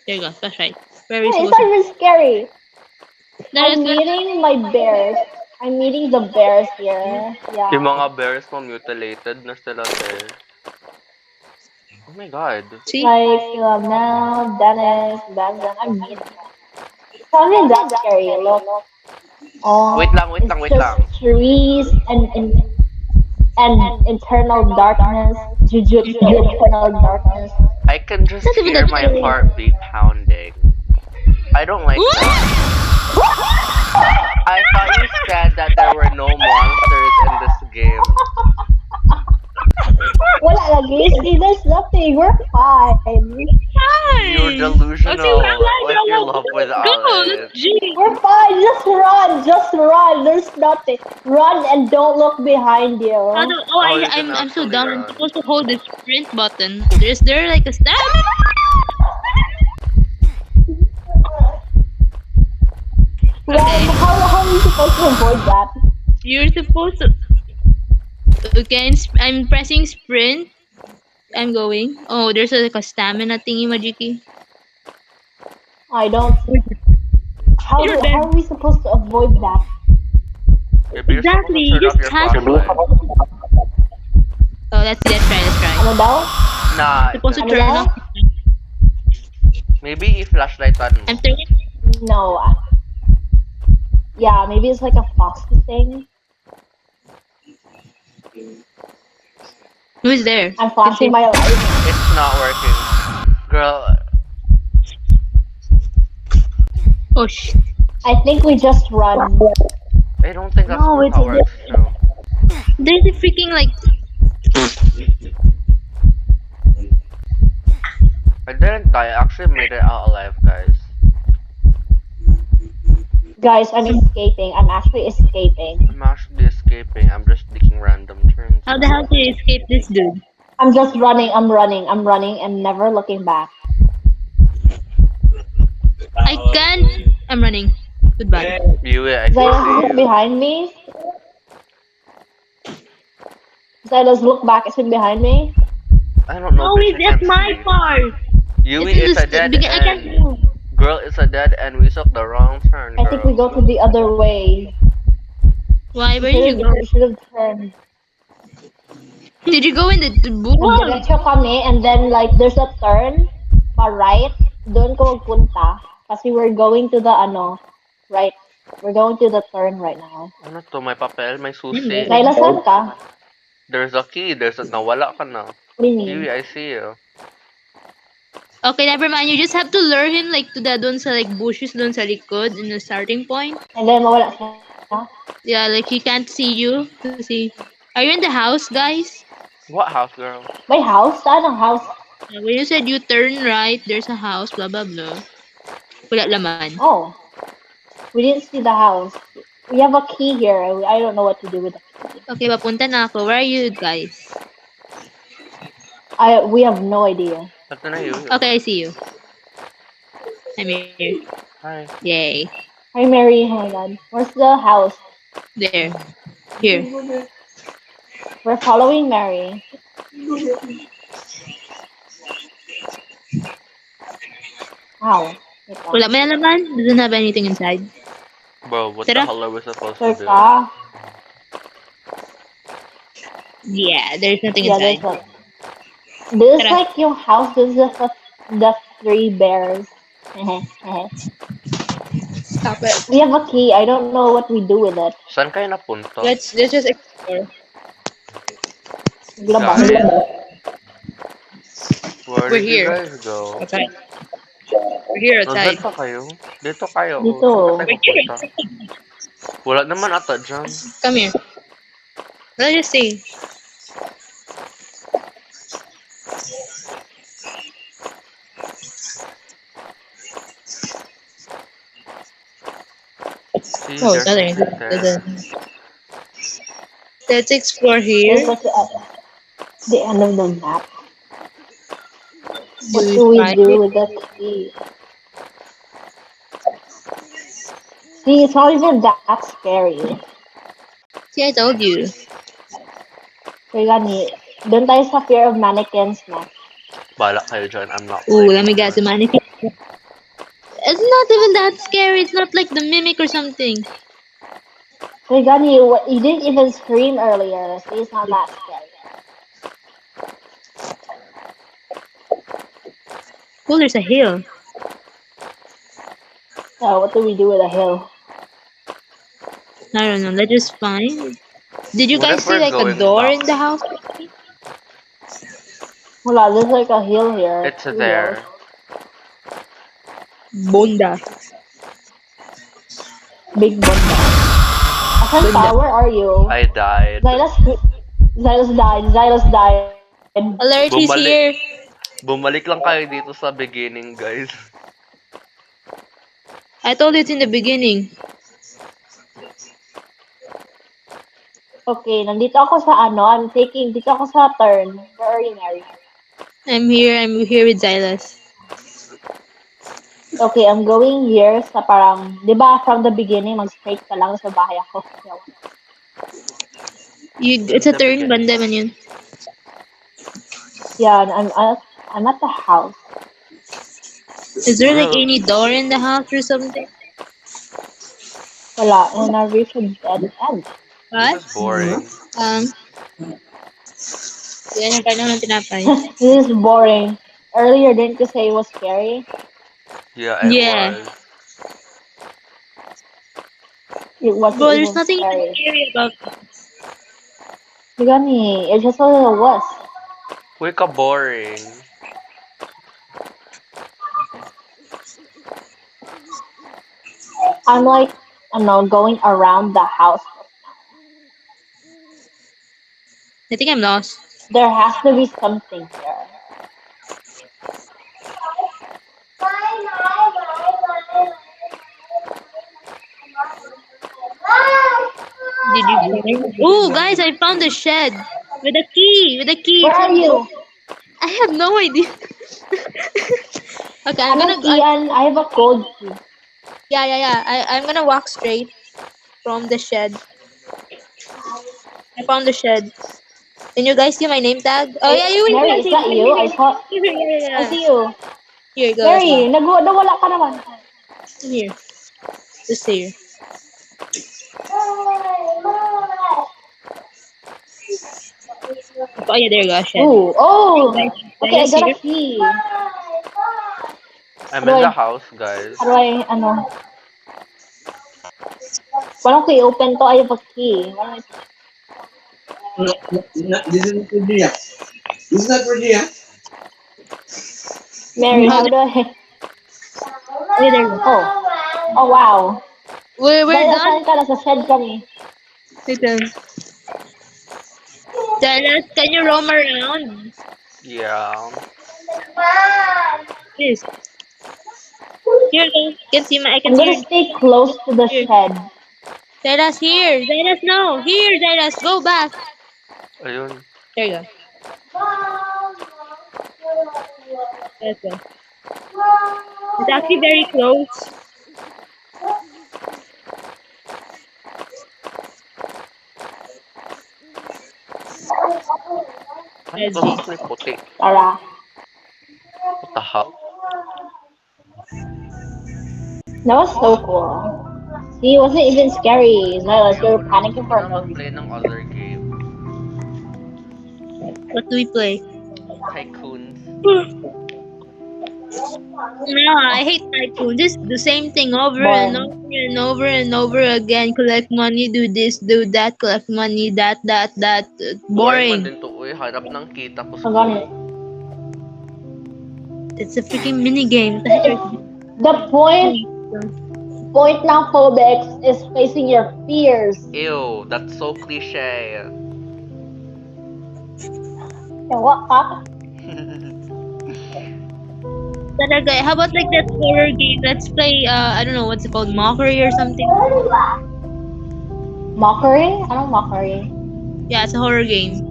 There you go. Flashlight. Where is It's supposed not even scary. There is I'm meeting my bears. I'm meeting the bears here. Yung Yeah. mga bears mo mutilated na sila there. Oh my god. See? Like now, Dennis, Benson. I'm meeting them. It's not even that scary. Look. Oh, Wait lang. it's just trees and internal darkness. Jujutsu internal darkness. I can just Not even hear that my scary. heartbeat pounding. I don't like that. I thought you said that there were no monsters in this game. Wala lagi. See, there's nothing. We're fine. You're Fine. delusional. Okay, Like you're in love with Let's go. Alice. Let's G. We're fine. Just run. Just run. There's nothing. Run and don't look behind you. Oh, you can I'm so actually dumb. I'm run. supposed to hold the sprint button. Is there like a stamina? Well, how are you supposed to avoid that? You're supposed to. Okay, I'm pressing sprint. I'm going. Oh, there's like a stamina thingy, Majiki. I don't. How You're how are we supposed to avoid that? Maybe you're Exactly, supposed to you turn off just your have- flashlight. Oh, let's try. Ano daw? Nah, Supposed to Ano turn daw? off. maybe i-flashlightan mo. I'm turning. No. Yeah, maybe it's like a foxy thing. Who's there? I'm flashing my light. It's not working. Girl, Oh shit. I think we just run. I don't think that's No, how it works, too. There's a freaking like. I didn't die. I actually made it out alive, guys. Guys, I'm escaping. I'm actually escaping. I'm actually escaping. I'm just taking random turns. How the hell did you escape this dude? I'm just running. I'm running, and never looking back. I can't. I'm running. Goodbye. Yui, I Xylus, can look see you. behind me. Xylus, look back. Is it behind me? I don't know. No, bitch, it's I at can't my see. part. Yui, It's in it's a the dead I can't end. move. Girl, it's a dead end. We took the wrong turn, I think we girl. go to the other way. Why? Where did you go? We should have turned. Did you go in the buwan? Diretso kami, and then like there's a turn pa right. Doon ko magpunta. Kasi we're going to the right. We're going to the turn right now. Ano to? May papel? May susi? Layla, saan ka? There's a key. Nawala ka na. What do you mean? Yui, I see you. Okay, never mind. You just have to lure him like to the doon sa like bushes doon sa likod in the starting point. And then mawala siya. Yeah, like he can't see you. To see. Are you in the house, guys? What house, girl? May house? Saan ang house? When you said you turn right, there's a house, blah blah blah. Wala laman. Oh. We didn't see the house. We have a key here. I don't know what to do with it. Okay, papunta na ako. Where are you guys? We have no idea. Ito na Yui. Okay, I see you. I'm here. Hi. Yay. Hi, Mary. Oh my god. Where's the house? There. Here. We're following Mary. Wow. Wait lang. Wala man laman. Doesn't have anything inside. Bro, what Tara. the hell are we supposed Sure to do? ka? Yeah, there's nothing Yeah, inside. there's a... This is Tara. like your house. This is the three bears. Stop it. We have a key. I don't know what we do with it. Saan kayo napunta? Let's just explore. Glabang. Guys, where We're did here. you guys go? Outside. We're here outside. Nandun pa kayo? Dito kayo. Dito. Saan tayo pupunta? Wala naman ata dyan. Come here. Let's just see. See, Oh, there's nothing. something there. Let's explore It's here. like the end of the map. What Do do we find do it? with the key? See, it's not even that scary. See, I told you. Kaya gani, doon tayo sa fear of mannequins na. Bala kayo dyan. I'm not Ooh, playing let me with get the it. mannequin. It's not even that scary. It's not like the mimic or something. Hey, Gani, you didn't even scream earlier, so it's not that scary. Oh, there's a hill. So what do we do with a hill? I don't know. Let's just find. Did you What guys if see we're like a going door back? in the house? Wala, there's like a hill here. It's Two there. hills. Bunda. Big bunda. Asan pa? Where are you? I died. Xylus died. Xylus died. Alert, he's here. Bumalik lang kayo dito sa beginning, guys. I told you it's in the beginning. Okay, nandito ako sa ano. Dito ako sa turn. Where are you, Mary? I'm here with Xylas. Okay, I'm going here sa parang, di ba from the beginning, mag-straight ka lang sa bahay ako. It's a The turn, beginning. banda man yun. Yeah, I'm at the house. Is there like Bro. any door in the house or something? Wala, and I reached a dead end. What? This is boring. Yan ang kain ng tinapay. This is boring. Earlier, didn't you say it was scary? Yeah, it Yeah. was. It wasn't Bro, there's even nothing even scary. scary about it. Gani, it's just a little wuss. Uy, ka-boring. I'm like, I don't know, going around the house. I think I'm lost. There has to be something here. Did you find? Oh, guys, I found the shed with a key. With a key. Where are you? I have no idea. Okay, I'm Anong gonna. key? I have a cold key. Yeah. I'm gonna walk straight from the shed. I found the shed. Can you guys see my name tag? Oh yeah, you will. Mary, is that you? I saw. Yeah. I see you. Here you go. Mary, nawala ka naman. Here. Just here. Oh yeah, there you go. Shed. Ooh, oh. Guys, Okay, I guys, got a here. key. I'm How do in the I- house, guys. How do I, ano? Paano ko i-open to? I have a key. This is not Virginia. This is not Virginia. Mary, how do I? Oh, there you go. Oh wow. We're Dahil done. saan ka? Nasa shed kami. Wait lang. Dallas, can you roam around? Yeah. Please. Here, guys. Can see my. I can I'm see gonna your. stay close to the shed. Dallas, here. Dallas, no. Here, Dallas. Go back. Ayun. There you go. Let's go. It's actually very close. Ano Yes, to? G. May puti. Tara. What the hell? That was so cool. See, it wasn't even scary. Silas, you're panicking for Hindi no naman reason. play ng other game. What do we play? Tycoons. No, I hate tycoon. Just the same thing over and Boring. over and over and over again. Collect money, do this, do that. Collect money, that. Boring man Boring. din to. Uy, harap ng kita ko Ang school. ganit. It's a freaking mini game. What the heck are you The point ng Phobex is facing your fears. Ew, that's so cliche. And what ka? Talaga, how about like that horror game? Let's play, I don't know, what's it called? Mockery or something? Mockery? Anong mockery? Yeah, it's a horror game.